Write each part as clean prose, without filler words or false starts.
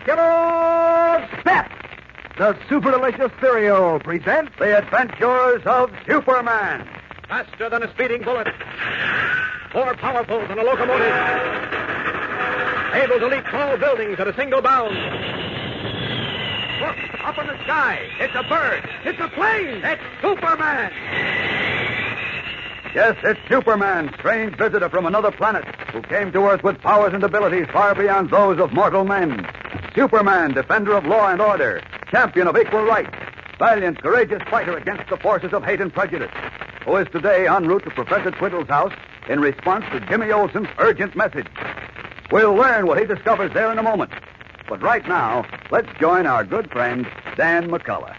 Kellogg's Pep, the super delicious cereal, presents The Adventures of Superman. Faster than a speeding bullet. More powerful than a locomotive. Able to leap tall buildings at a single bound. Look, up in the sky. It's a bird. It's a plane. It's Superman. Yes, it's Superman, strange visitor from another planet, who came to Earth with powers and abilities far beyond those of mortal men. Superman, defender of law and order, champion of equal rights, valiant, courageous fighter against the forces of hate and prejudice, who is today en route to Professor Twiddle's house in response to Jimmy Olsen's urgent message. We'll learn what he discovers there in a moment. But right now, let's join our good friend, Dan McCullough.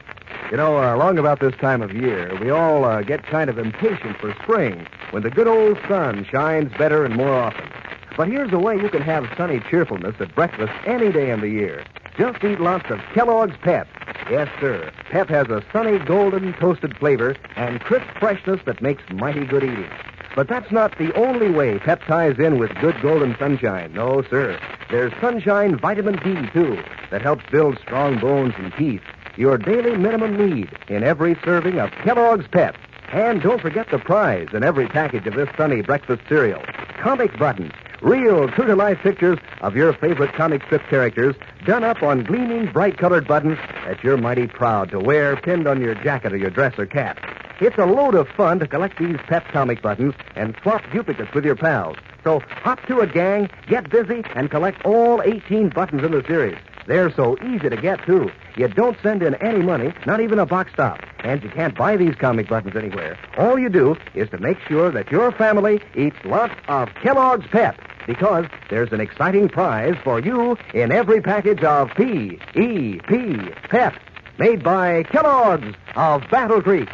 You know, along about this time of year, we all get kind of impatient for spring, when the good old sun shines better and more often. But here's a way you can have sunny cheerfulness at breakfast any day in the year. Just eat lots of Kellogg's Pep. Yes, sir. Pep has a sunny, golden, toasted flavor and crisp freshness that makes mighty good eating. But that's not the only way Pep ties in with good golden sunshine. No, sir. There's sunshine vitamin D, too, that helps build strong bones and teeth. Your daily minimum need in every serving of Kellogg's Pep. And don't forget the prize in every package of this sunny breakfast cereal. Comic buttons. Real, true-to-life pictures of your favorite comic strip characters done up on gleaming, bright-colored buttons that you're mighty proud to wear pinned on your jacket or your dress or cap. It's a load of fun to collect these Pep comic buttons and swap duplicates with your pals. So hop to it, gang, get busy, and collect all 18 buttons in the series. They're so easy to get, too. You don't send in any money, not even a box stop. And you can't buy these comic buttons anywhere. All you do is to make sure that your family eats lots of Kellogg's Pep, because there's an exciting prize for you in every package of P.E.P. Pep, made by Kellogg's of Battle Creek.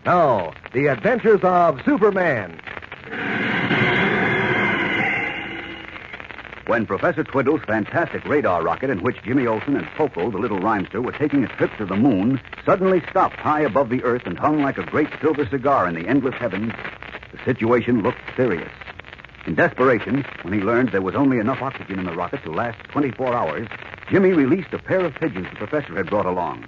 Now, The Adventures of Superman. When Professor Twiddle's fantastic radar rocket, in which Jimmy Olsen and Poco, the little rhymester, were taking a trip to the moon, suddenly stopped high above the Earth and hung like a great silver cigar in the endless heavens, the situation looked serious. In desperation, when he learned there was only enough oxygen in the rocket to last 24 hours, Jimmy released a pair of pigeons the professor had brought along,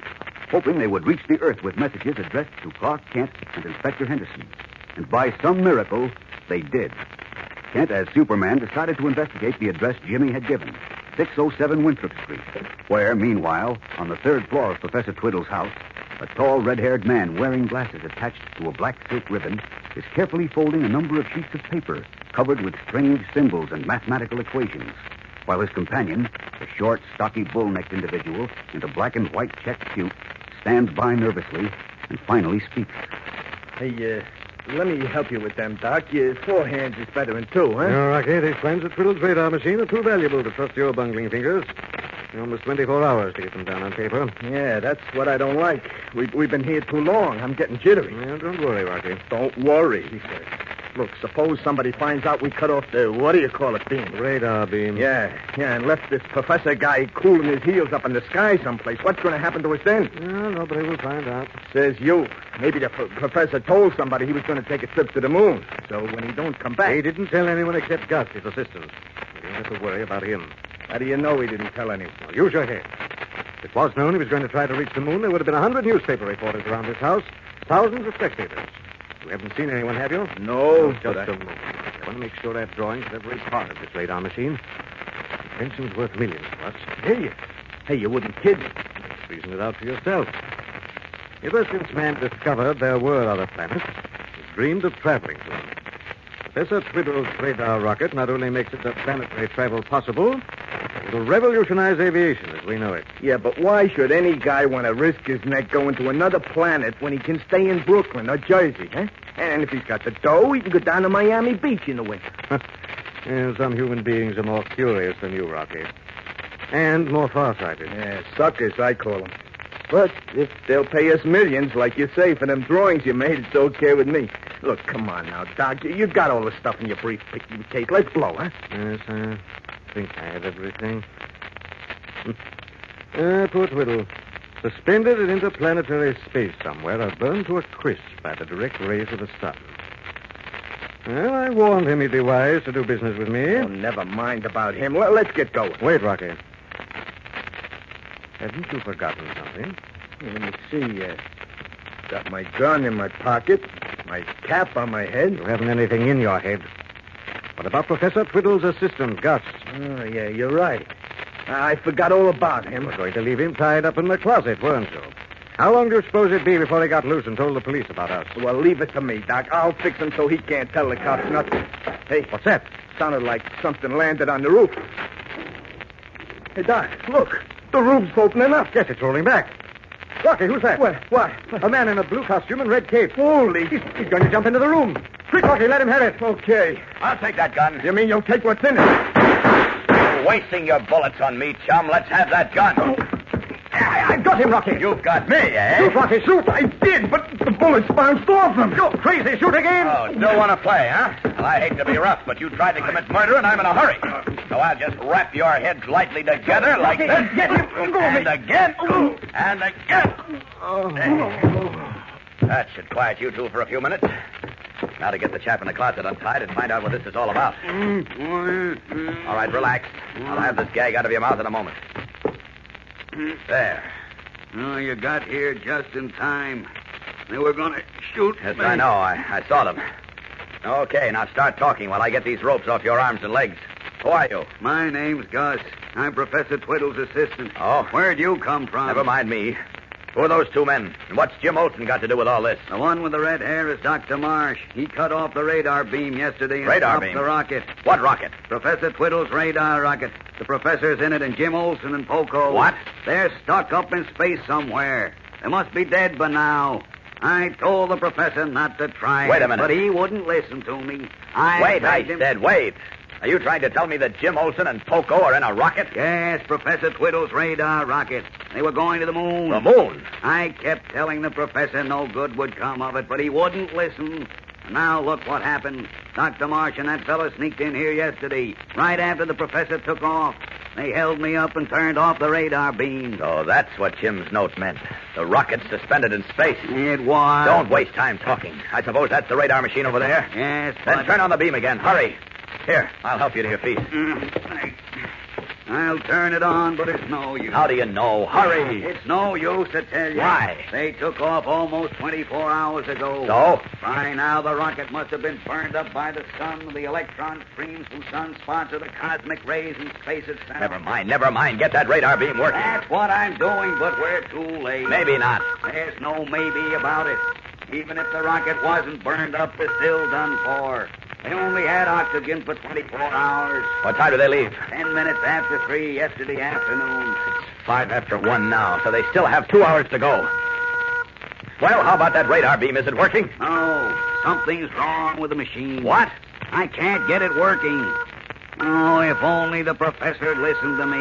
hoping they would reach the Earth with messages addressed to Clark Kent and Inspector Henderson. And by some miracle, they did. Kent, as Superman, decided to investigate the address Jimmy had given, 607 Winthrop Street, where, meanwhile, on the third floor of Professor Twiddle's house, a tall, red-haired man wearing glasses attached to a black silk ribbon is carefully folding a number of sheets of paper covered with strange symbols and mathematical equations, while his companion, a short, stocky, bull-necked individual in a black and white checked suit, stands by nervously and finally speaks. Hey, let me help you with them, Doc. 4 hands is better than 2, huh? No, Rocky, these plans at Twiddle's radar machine are too valuable to trust your bungling fingers. Almost 24 hours to get them down on paper. Yeah, that's what I don't like. We've been here too long. I'm getting jittery. Well, don't worry, Rocky. Don't worry, he said. Look, suppose somebody finds out we cut off the, beam? Radar beam. Yeah, and left this professor guy cooling his heels up in the sky someplace. What's going to happen to us then? Well, nobody will find out. Says you. Maybe the professor told somebody he was going to take a trip to the moon. So when he don't come back... He didn't tell anyone except Gus, his assistant. You don't have to worry about him. How do you know he didn't tell anyone? Well, use your head. If it was known he was going to try to reach the moon, there would have been 100 newspaper reporters around this house, thousands of spectators. You haven't seen anyone, have you? No. Just a moment. I want to make sure I have drawings of every part of this radar machine. The invention's worth millions to us. Millions? Hey, you wouldn't kid me. Just reason it out for yourself. Ever since man discovered there were other planets, he dreamed of traveling to them. Professor Twiddle's radar rocket not only makes interplanetary travel possible, it'll revolutionize aviation as we know it. Yeah, but why should any guy want to risk his neck going to another planet when he can stay in Brooklyn or Jersey, huh? And if he's got the dough, he can go down to Miami Beach in the winter. Yeah, some human beings are more curious than you, Rocky. And more farsighted. Yeah, suckers, I call them. But if they'll pay us millions, like you say, for them drawings you made, it's okay with me. Look, come on now, Doc. You got all the stuff in your briefcase. Let's blow, huh? Yes, I think I have everything. Poor Twiddle. Suspended in interplanetary space somewhere, or burned to a crisp by the direct rays of the sun. Well, I warned him he'd be wise to do business with me. Oh, never mind about him. Well, let's get going. Wait, Rocky. Haven't you forgotten something? Let me see. Got my gun in my pocket, my cap on my head. You haven't anything in your head. What about Professor Twiddle's assistant, Gus? Oh, yeah, you're right. I forgot all about him. You were going to leave him tied up in the closet, weren't you? How long do you suppose it'd be before he got loose and told the police about us? Well, leave it to me, Doc. I'll fix him so he can't tell the cops nothing. Hey, What's that? sounded like something landed on the roof. Hey, Doc, look. The roof's opening up. Yes, it's rolling back. Rocky, who's that? What? A man in a blue costume and red cape. Holy... He's going to jump into the room. Quick, Rocky, let him have it. Okay. I'll take that gun. You mean you'll take what's in it? You're wasting your bullets on me, chum. Let's have that gun. I've got him, Rocky. You've got me, eh? Shoot, Rocky, shoot. I did, but the bullets bounced off him. Go crazy. Shoot again. Oh, still want to play, huh? Well, I hate to be rough, but you tried to commit murder, and I'm in a hurry. So I'll just wrap your heads lightly together like this. Get him. And again. And again. That should quiet you two for a few minutes. Now to get the chap in the closet untied and find out what this is all about. All right, relax. I'll have this gag out of your mouth in a moment. There. Oh, you got here just in time. They were going to shoot Yes, me. I know. I saw them. Okay, now start talking while I get these ropes off your arms and legs. Who are you? My name's Gus. I'm Professor Twiddle's assistant. Oh. Where'd you come from? Never mind me. Who are those two men? And what's Jim Olsen got to do with all this? The one with the red hair is Dr. Marsh. He cut off the radar beam yesterday and Radar stopped beam? the rocket. What rocket? Professor Twiddle's radar rocket. The professor's in it and Jim Olsen and Poco. What? They're stuck up in space somewhere. They must be dead by now. I told the professor not to try Wait a it, minute. but he wouldn't listen to me. Wait, I begged him- said wait. Are you trying to tell me that Jim Olsen and Poco are in a rocket? Yes, Professor Twiddle's radar rocket. They were going to the moon. The moon? I kept telling the professor no good would come of it, but he wouldn't listen. And now look what happened. Dr. Marsh and that fellow sneaked in here yesterday, right after the professor took off. They held me up and turned off the radar beam. So that's what Jim's note meant. The rocket suspended in space. It was. Don't waste time talking. I suppose that's the radar machine over there. Yes, Then but... turn on the beam again. Hurry. Here, I'll help you to your feet. I'll turn it on, but it's no use. How do you know? Hurry. It's no use, I tell you. Why? They took off almost 24 hours ago. So? By now, the rocket must have been burned up by the sun, the electron streams from sunspots or the cosmic rays in space itself. Never mind. Get that radar beam working. That's what I'm doing, but we're too late. Maybe not. There's no maybe about it. Even if the rocket wasn't burned up, it's still done for. They only had oxygen for 24 hours. What time do they leave? 10 minutes after 3 yesterday afternoon. 5 after 1 now, so they still have 2 hours to go. Well, how about that radar beam? Is it working? No, something's wrong with the machine. What? I can't get it working. Oh, if only the professor had listened to me.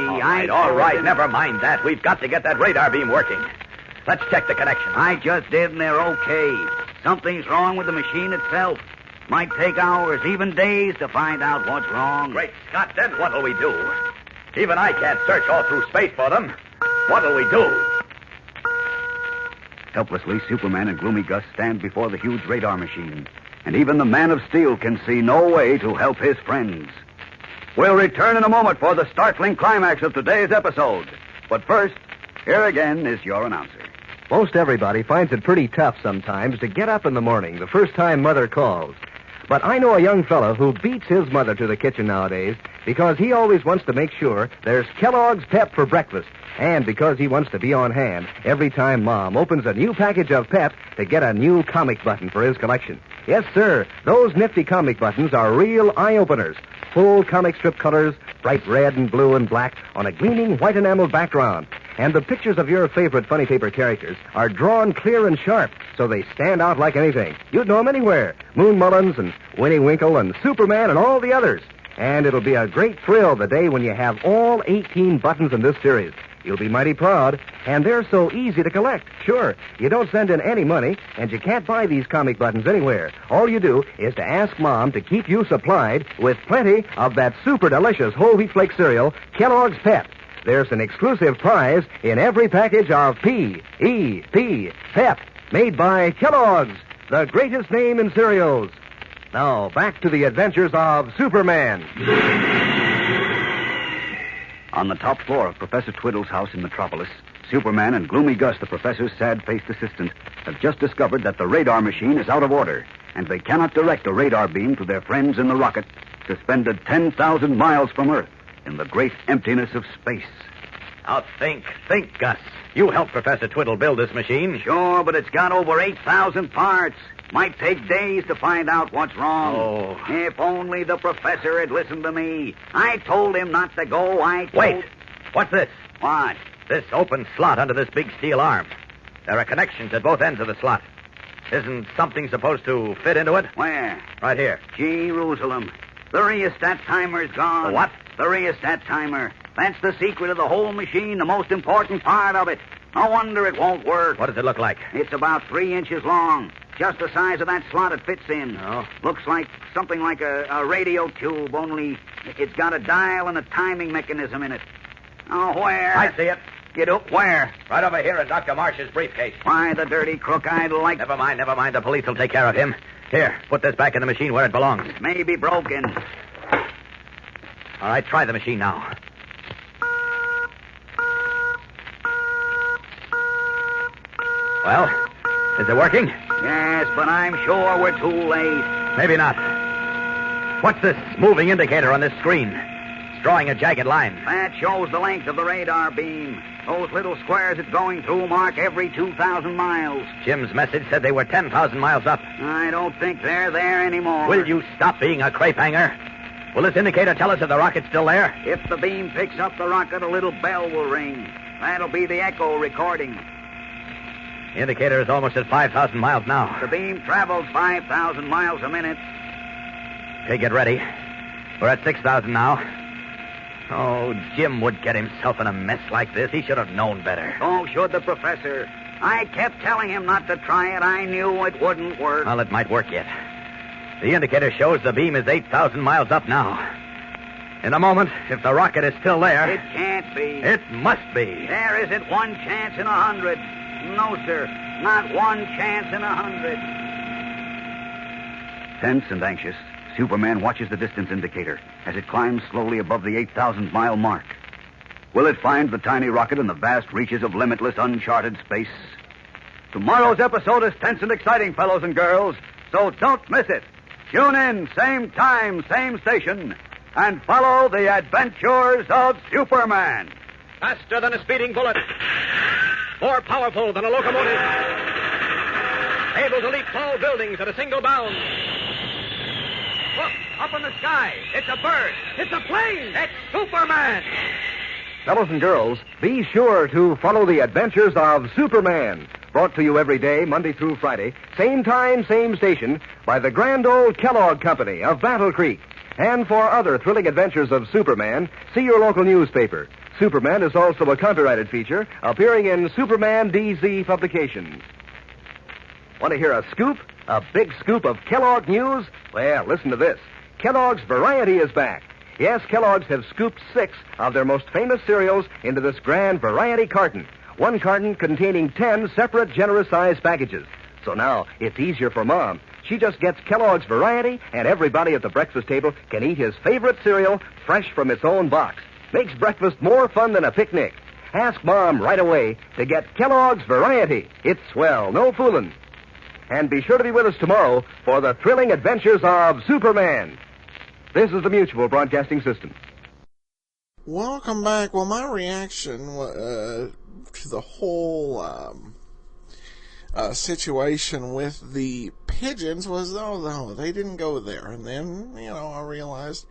All right, never mind that. We've got to get that radar beam working. Let's check the connection. I just did, and they're okay. Something's wrong with the machine itself. Might take hours, even days, to find out what's wrong. Great Scott, then what'll we do? Even I can't search all through space for them. What'll we do? Helplessly, Superman and Gloomy Gus stand before the huge radar machine. And even the Man of Steel can see no way to help his friends. We'll return in a moment for the startling climax of today's episode. But first, here again is your announcer. Most everybody finds it pretty tough sometimes to get up in the morning the first time Mother calls. But I know a young fellow who beats his mother to the kitchen nowadays because he always wants to make sure there's Kellogg's Pep for breakfast, and because he wants to be on hand every time Mom opens a new package of Pep to get a new comic button for his collection. Yes, sir, those nifty comic buttons are real eye-openers. Full comic strip colors, bright red and blue and black on a gleaming white enamel background. And the pictures of your favorite funny paper characters are drawn clear and sharp, so they stand out like anything. You'd know them anywhere. Moon Mullins and Winnie Winkle and Superman and all the others. And it'll be a great thrill the day when you have all 18 buttons in this series. You'll be mighty proud, and they're so easy to collect. Sure, you don't send in any money, and you can't buy these comic buttons anywhere. All you do is to ask Mom to keep you supplied with plenty of that super delicious whole wheat flake cereal, Kellogg's Pep. There's an exclusive prize in every package of P.E.P. Pep, made by Kellogg's, the greatest name in cereals. Now, back to the adventures of Superman. On the top floor of Professor Twiddle's house in Metropolis, Superman and Gloomy Gus, the professor's sad-faced assistant, have just discovered that the radar machine is out of order, and they cannot direct a radar beam to their friends in the rocket suspended 10,000 miles from Earth in the great emptiness of space. Now think, Gus. You helped Professor Twiddle build this machine. Sure, but it's got over 8,000 parts. Might take days to find out what's wrong. Oh. If only the professor had listened to me. I told him not to go. Wait. What's this? What? This open slot under this big steel arm. There are connections at both ends of the slot. Isn't something supposed to fit into it? Where? Right here. Jerusalem. The rheostat timer's gone. The what? The rheostat timer. That's the secret of the whole machine, the most important part of it. No wonder it won't work. What does it look like? It's about 3 inches long. Just the size of that slot it fits in. Oh. Looks like something like a radio tube, only it's got a dial and a timing mechanism in it. Oh, where? I see it. Get up where? Right over here in Dr. Marsh's briefcase. Why, the dirty crook, I'd like... Never mind. The police will take care of him. Here, put this back in the machine where it belongs. It may be broken. All right, try the machine now. Well, is it working? Yes, but I'm sure we're too late. Maybe not. What's this moving indicator on this screen? It's drawing a jagged line. That shows the length of the radar beam. Those little squares it's going through mark every 2,000 miles. Jim's message said they were 10,000 miles up. I don't think they're there anymore. Will you stop being a crepe hanger? Will this indicator tell us if the rocket's still there? If the beam picks up the rocket, a little bell will ring. That'll be the echo recording. The indicator is almost at 5,000 miles now. The beam travels 5,000 miles a minute. Okay, get ready. We're at 6,000 now. Oh, Jim would get himself in a mess like this. He should have known better. So should the professor. I kept telling him not to try it. I knew it wouldn't work. Well, it might work yet. The indicator shows the beam is 8,000 miles up now. In a moment, if the rocket is still there... It can't be. It must be. There isn't one chance in 100. No, sir. Not one chance in 100. Tense and anxious, Superman watches the distance indicator as it climbs slowly above the 8,000-mile mark. Will it find the tiny rocket in the vast reaches of limitless, uncharted space? Tomorrow's episode is tense and exciting, fellows and girls, so don't miss it. Tune in, same time, same station, and follow the adventures of Superman. Faster than a speeding bullet. More powerful than a locomotive. Able to leap tall buildings at a single bound. Look, up in the sky. It's a bird. It's a plane. It's Superman. Fellows and girls, be sure to follow the adventures of Superman. Brought to you every day, Monday through Friday, same time, same station, by the grand old Kellogg Company of Battle Creek. And for other thrilling adventures of Superman, see your local newspaper. Superman is also a copyrighted feature appearing in Superman DZ publications. Want to hear a scoop? A big scoop of Kellogg news? Well, listen to this. Kellogg's Variety is back. Yes, Kellogg's have scooped 6 of their most famous cereals into this grand variety carton. One carton containing 10 separate generous-sized packages. So now, it's easier for Mom. She just gets Kellogg's Variety, and everybody at the breakfast table can eat his favorite cereal fresh from its own box. Makes breakfast more fun than a picnic. Ask Mom right away to get Kellogg's Variety. It's swell, no fooling. And be sure to be with us tomorrow for the thrilling adventures of Superman. This is the Mutual Broadcasting System. Welcome back. Well, my reaction to the whole situation with the pigeons was, oh, no, they didn't go there. And then, I realized,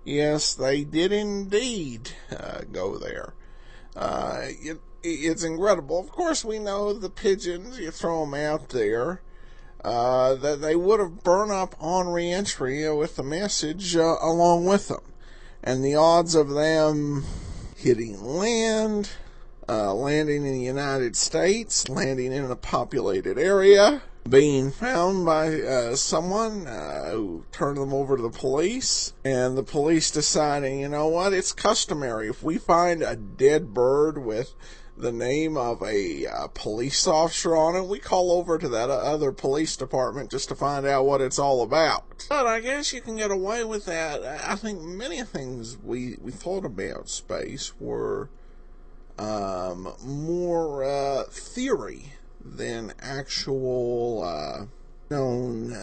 yes, they did indeed go there. It's incredible. Of course, we know the pigeons, you throw them out there, that they would have burned up on re-entry with the message along with them. And the odds of them hitting land, landing in the United States, landing in a populated area, being found by someone who turned them over to the police, and the police deciding, you know what, it's customary. If we find a dead bird with the name of a police officer on it. We call over to that other police department just to find out what it's all about. But I guess you can get away with that. I think many things we thought about space were more theory than actual known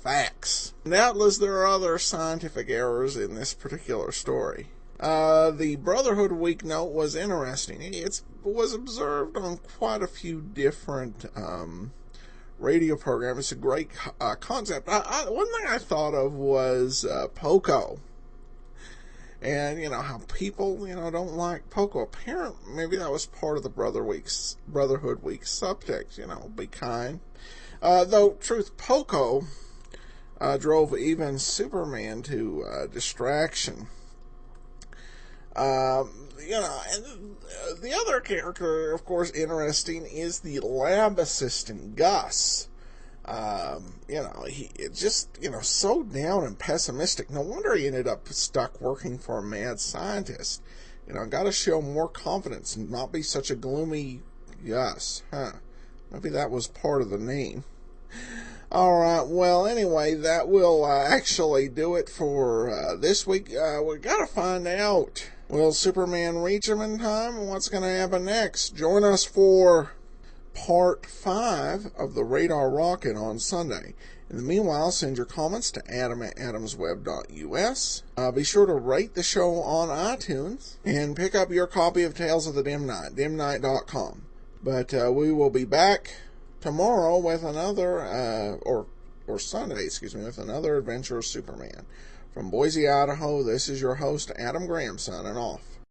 facts. Doubtless there are other scientific errors in this particular story. The Brotherhood Week note was interesting. It was observed on quite a few different radio programs. It's a great concept. One thing I thought of was Poco. And, how people, don't like Poco. Apparently, maybe that was part of the Brotherhood Week subtext, be kind. Though, truth, Poco drove even Superman to distraction. And the other character, of course, interesting, is the lab assistant, Gus. He just, so down and pessimistic. No wonder he ended up stuck working for a mad scientist. Got to show more confidence and not be such a gloomy Gus. Maybe that was part of the name. All right, well, anyway, that will actually do it for this week. We got to find out, will Superman reach him in time, and what's going to happen next? Join us for Part 5 of the Radar Rocket on Sunday. In the meanwhile, send your comments to adam@adamsweb.us. Be sure to rate the show on iTunes, and pick up your copy of Tales of the Dim Night, dimnight.com. But we will be back tomorrow with another, or Sunday, with another adventure of Superman. From Boise, Idaho, this is your host, Adam Graham, signing off.